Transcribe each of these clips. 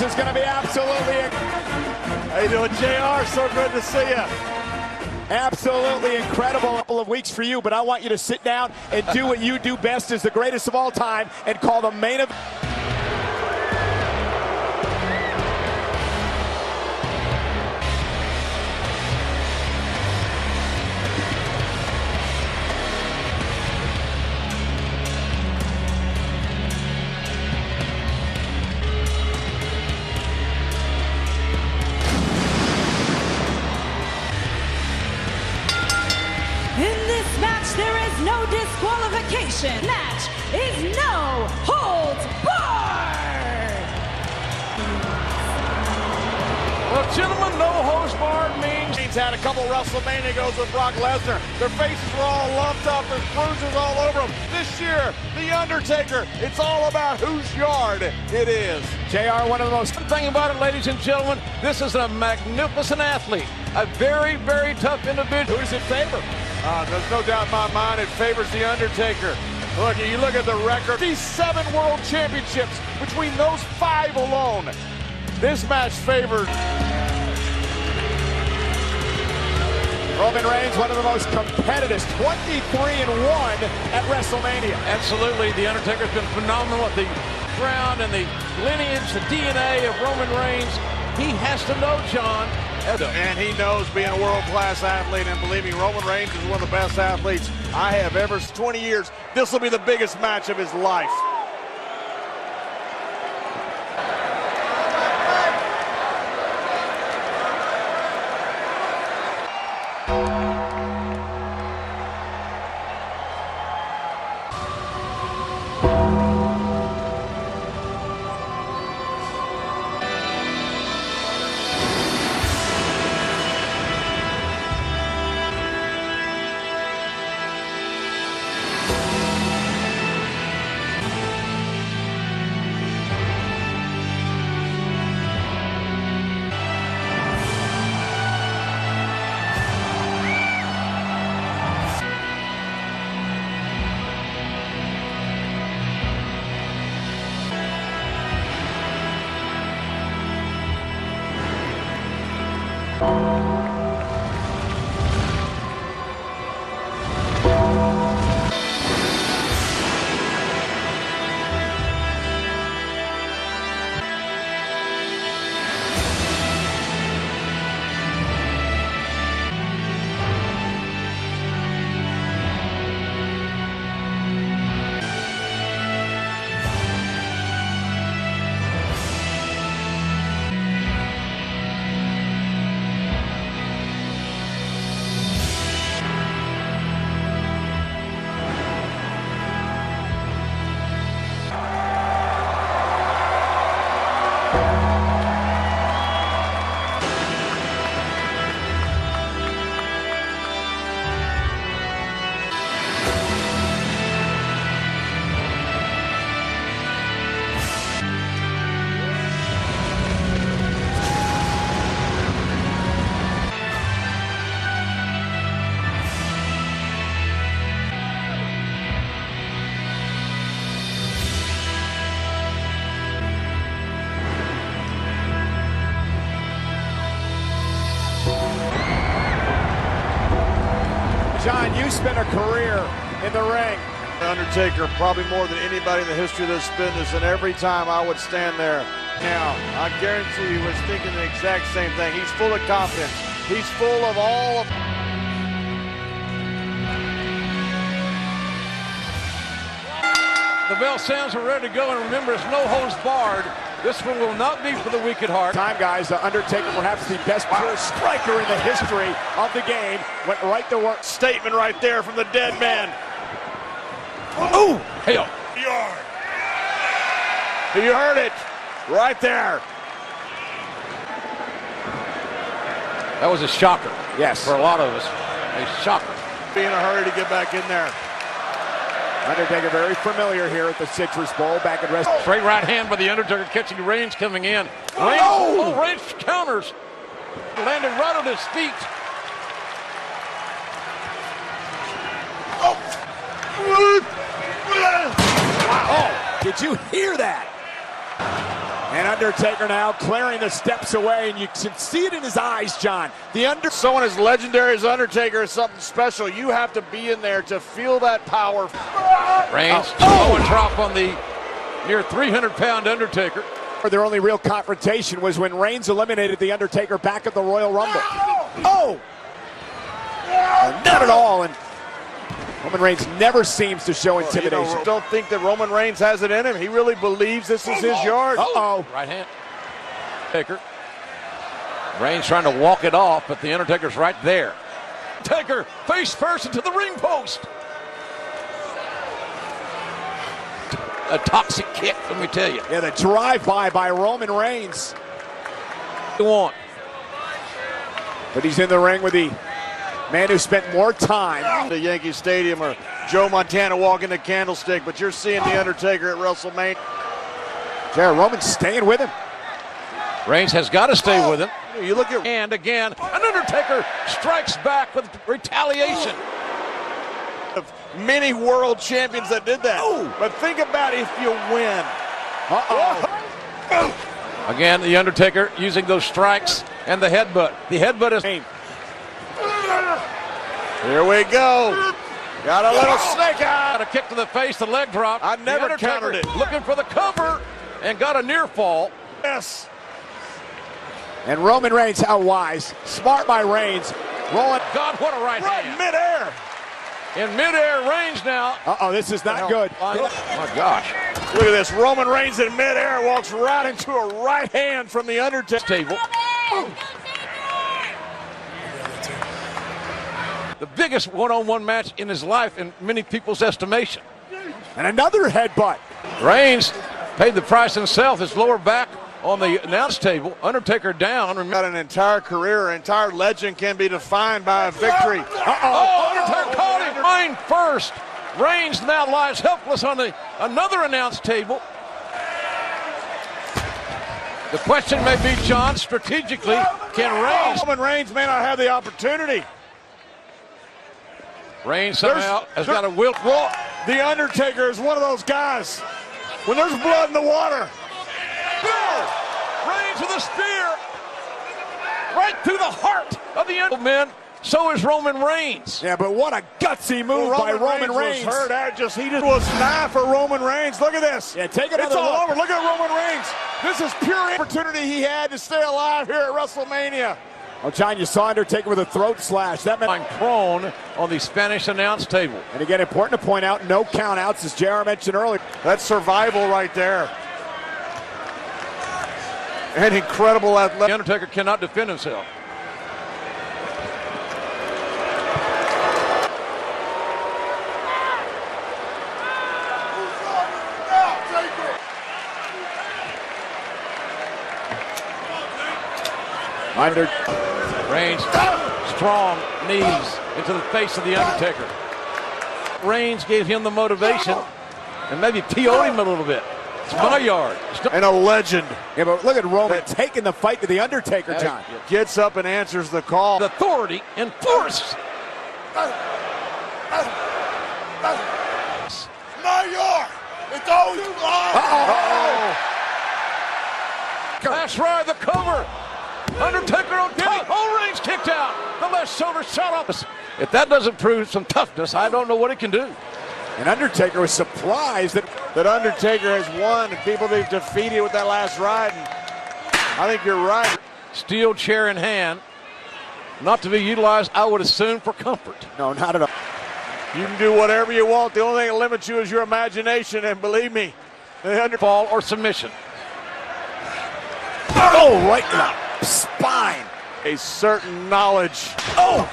This is going to be absolutely... How you doing, JR? So good to see you. Absolutely incredible couple of weeks for you, but I want you to sit down and do what you do best as the greatest of all time and call the main event. In this match, there is no disqualification. Match is no holds barred. Well, gentlemen, no holds barred means he's had a couple WrestleMania goes with Brock Lesnar. Their faces were all lumped up. There's bruises all over them. This year, The Undertaker, it's all about whose yard it is. JR, one of the most... One thing about it, ladies and gentlemen, this is a magnificent athlete. A very, very tough individual. Who does it favor? There's no doubt in my mind it favors The Undertaker. Look, you look at the record. These 7 world championships between those 5 alone. This match favors Roman Reigns, one of the most competitive, 23-1 at WrestleMania. Absolutely, The Undertaker's been phenomenal at the ground and the lineage, the DNA of Roman Reigns. He has to know, John. And he knows being a world-class athlete, and believe me, Roman Reigns is one of the best athletes I have ever. 20 years, this will be the biggest match of his life. John, you spent a career in the ring. Undertaker, probably more than anybody in the history of this business, and every time I would stand there. Now, I guarantee you he was thinking the exact same thing. He's full of confidence. He's full of all of... The bell sounds, we're ready to go, and remember, it's no holds barred. This one will not be for the weak at heart. Time, guys, the Undertaker, perhaps the best pure striker in the history of the game, went right to work. Statement right there from the dead man. Oh, hell. You heard it right there. That was a shocker. Yes. For a lot of us, a shocker. Be in a hurry to get back in there. Undertaker very familiar here at the Citrus Bowl back at Wrestling. Straight right hand by the Undertaker, catching Reigns coming in. Reigns, Reigns counters. Landed right on his feet. Wow. Oh, did you hear that? And Undertaker now clearing the steps away, and you can see it in his eyes, John. Someone as legendary as Undertaker is something special. You have to be in there to feel that power. Reigns, low and drop on the near 300-pound Undertaker. Their only real confrontation was when Reigns eliminated the Undertaker back at the Royal Rumble. Oh! Not at all, and Roman Reigns never seems to show intimidation. Don't think that Roman Reigns has it in him. He really believes this is his yard. Uh-oh. Right hand. Taker. Reigns trying to walk it off, but the Undertaker's right there. Taker face first into the ring post. A toxic kick, let me tell you. Yeah, the drive-by by Roman Reigns. Go on. But he's in the ring with the man who spent more time. The Yankee Stadium or Joe Montana walking the candlestick, but you're seeing the Undertaker at WrestleMania. Jared Roman's staying with him. Reigns has got to stay with him. You look at And again, an Undertaker strikes back with retaliation. many world champions that did that. But think about if you win. Again, the Undertaker using those strikes and the headbutt. The headbutt is... Here we go. Got a little snake eye. Got a kick to the face, the leg drop. I never The Undertaker countered it. Looking for the cover and got a near fall. Yes. And Roman Reigns, how wise. Smart by Reigns. Rolling. God, what a right Right hand. midair. In midair, Reigns now. Uh-oh, this is not good. Oh my gosh. Look at this. Roman Reigns in midair walks right into a right hand from the Undertaker. Table. The biggest one-on-one match in his life in many people's estimation. And another headbutt. Reigns paid the price himself. His lower back on the announce table. Undertaker down. Got an entire career, an entire legend can be defined by a victory. Oh, Undertaker caught him. Reigns first. Reigns now lies helpless on another announce table. The question may be, John, strategically, can Reigns... Roman Reigns may not have the opportunity. Reigns somehow has got a will. The Undertaker is one of those guys. When there's blood in the water. Reigns with a spear. Right through the heart of the men. So is Roman Reigns. Yeah, but what a gutsy move by Roman Reigns. Was hurt. He just was knife for Roman Reigns. Look at this. Yeah, take another It's all look. over. Look at Roman Reigns. This is pure opportunity he had to stay alive here at WrestleMania. Oh, John, you saw Undertaker with a throat slash. That meant Prone on the Spanish announce table. And again, important to point out, no count outs, as JR mentioned earlier. That's survival right there. And incredible The athletic. Undertaker cannot defend himself. Reigns, strong knees into the face of the Undertaker. Reigns gave him the motivation and maybe PO'd him a little bit. It's my yard. And a legend. Yeah, but look at Roman taking the fight to the Undertaker, John. Gets up and answers the call. The authority and force. My yard. It's always That's right, the cover. Undertaker on Diddy. Oh, Reigns kicked out. The left shoulder shot up. If that doesn't prove some toughness, I don't know what it can do. And Undertaker was surprised that Undertaker has won and people they've defeated with that last ride. And I think you're right. Steel chair in hand. Not to be utilized, I would assume, for comfort. No, not at all. You can do whatever you want. The only thing that limits you is your imagination. And believe me, the Fall or submission. Oh, right in the spine. a certain knowledge. Oh,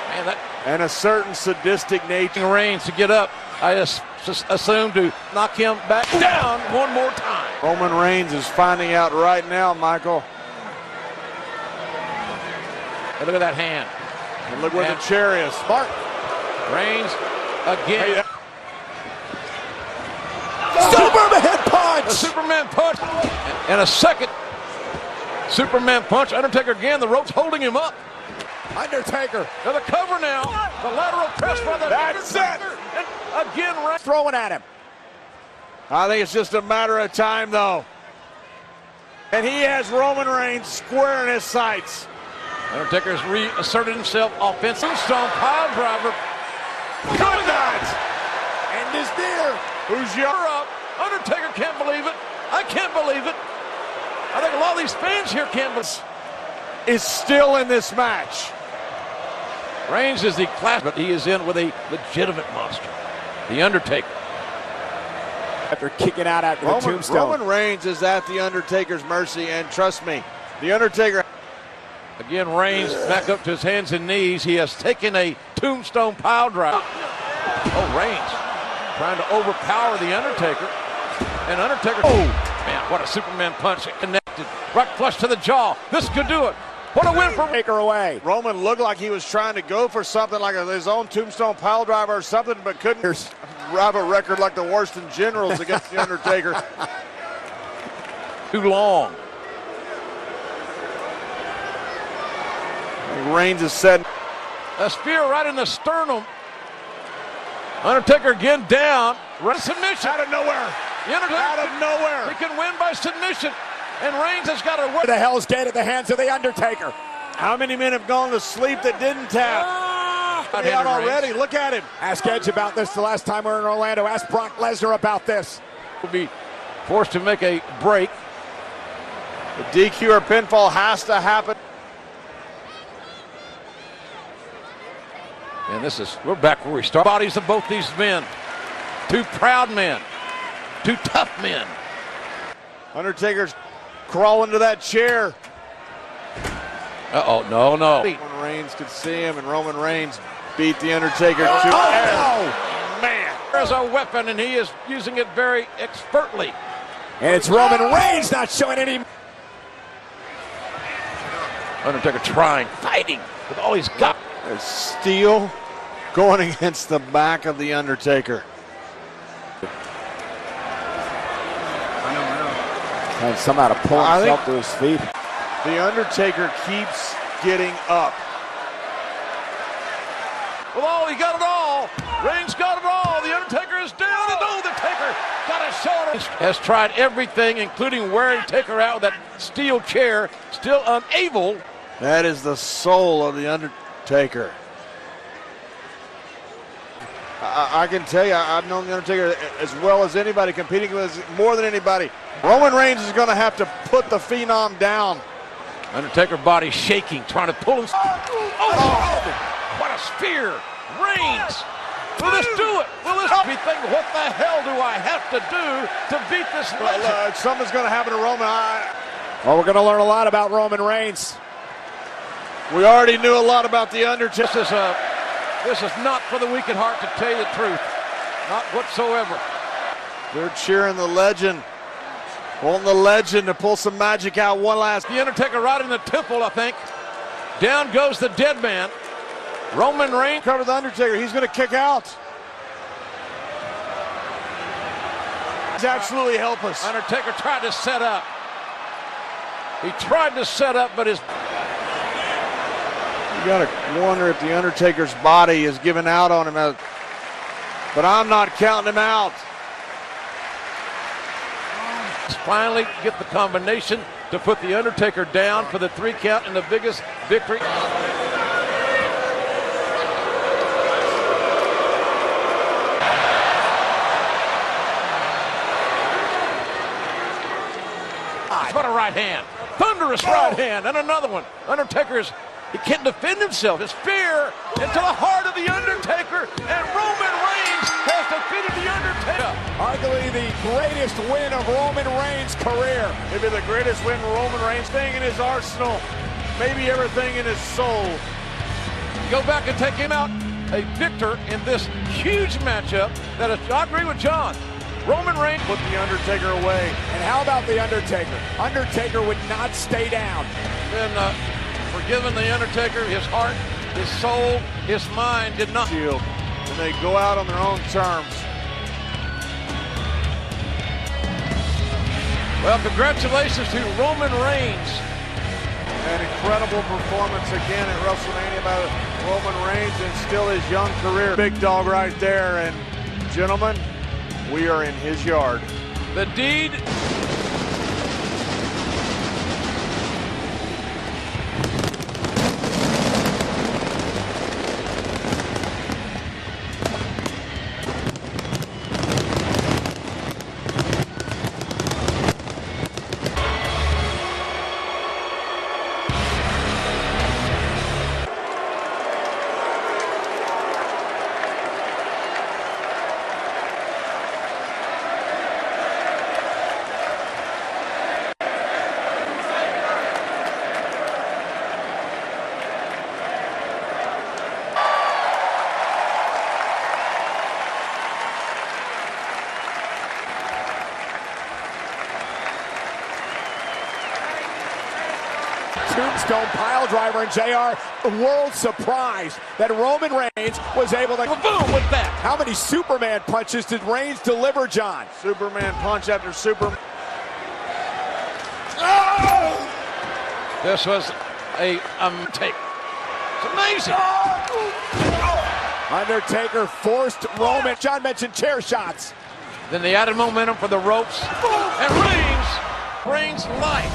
Man, that And a certain sadistic nature. Reigns to get up. I just assumed to knock him back down one more time. Roman Reigns is finding out right now, Michael. And look at that hand. And look where the chair is. Smart. Reigns again. Superman punch. A Superman punch. And a second Superman punch. Undertaker again. The rope's holding him up. Undertaker Now the cover now. The lateral press by the That's Undertaker. And again, Reigns. throwing at him. I think it's just a matter of time, though. And he has Roman Reigns square in his sights. Undertaker's reasserted himself offensive. Tombstone pile driver. Good night. End is near. Who's your Up. Undertaker can't believe it. I can't believe it. I think a lot of these fans here can't believe it. is still in this match. Reigns is the class, but he is in with a legitimate monster, The Undertaker. After kicking out after the tombstone. Roman Reigns is at The Undertaker's mercy, and trust me, The Undertaker. Again, Reigns back up to his hands and knees. He has taken a tombstone pile driver. Oh, Reigns trying to overpower The Undertaker. And Undertaker, oh, man, what a Superman punch. It connected. Right flush to the jaw. This could do it. What a win for Taker away. Roman looked like he was trying to go for something like his own tombstone pile driver or something, but couldn't have a record like the worst in generals against The Undertaker. Too long. Reigns is set. A spear right in the sternum. Undertaker again down. Right submission. Out of nowhere. The Undertaker, Out of nowhere. he can win by submission. And Reigns has got to win. The Hell's Gate at the hands of The Undertaker. How many men have gone to sleep that didn't tap? Out already. Reigns. Look at him. Ask Edge about this the last time we were in Orlando. Ask Brock Lesnar about this. Will be forced to make a break. The DQ or pinfall has to happen. And we're back where we start. Bodies of both these men. Two proud men. Two tough men. Undertaker's crawling to that chair. Uh-oh, no. Roman Reigns could see him, and Roman Reigns beat The Undertaker to man. There's a weapon, and he is using it very expertly. And it's Roman Reigns not showing any. Undertaker trying, fighting with all he's got. There's steel going against the back of The Undertaker. And somehow to pull himself to his feet. The Undertaker keeps getting up. With all, he got it all. Reigns got it all. The Undertaker is down, and the Taker got a shoulder. Has tried everything, including wearing Taker out with that steel chair, still unable. That is the soul of The Undertaker. I can tell you, I've known The Undertaker as well as anybody, competing with more than anybody. Roman Reigns is going to have to put the Phenom down. Undertaker body shaking, trying to pull him. Oh, what a spear. Reigns. Will this do it? Will this be thinking, what the hell do I have to do to beat this legend? Something's going to happen to Roman. Well, we're going to learn a lot about Roman Reigns. We already knew a lot about The Undertaker. This is not for the weak at heart, to tell you the truth. Not whatsoever. They're cheering the legend. Wanting the legend to pull some magic out one last. The Undertaker right in the temple, I think. Down goes the dead man. Roman Reigns. Cover the Undertaker. He's going to kick out. He's absolutely helpless. Undertaker tried to set up. He tried to set up, but his... You got to wonder if The Undertaker's body is giving out on him. But I'm not counting him out. Finally get the combination to put The Undertaker down for the 3 count and the biggest victory. What a right hand. Thunderous right hand, and another one. He can't defend himself. His spear into the heart of The Undertaker, and Roman Reigns has defeated The Undertaker. Arguably the greatest win of Roman Reigns' career. Maybe the greatest win Roman Reigns, thing in his arsenal, maybe everything in his soul. Go back and take him out a victor in this huge matchup. I agree with John. Roman Reigns put The Undertaker away. And how about The Undertaker? Undertaker would not stay down. Been forgiven The Undertaker, his heart, his soul, his mind did not. And they go out on their own terms. Well, congratulations to Roman Reigns. An incredible performance again at WrestleMania by Roman Reigns and still his young career. Big dog right there. And gentlemen, we are in his yard. The deed tombstone pile driver, and JR, the world surprised that Roman Reigns was able to Boom with that. How many Superman punches did Reigns deliver, John? Superman punch after Superman. This was a take. It's amazing. Undertaker forced Roman. John mentioned chair shots. Then they added momentum for the ropes. And Reigns brings life,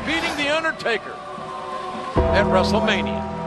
beating The Undertaker at WrestleMania.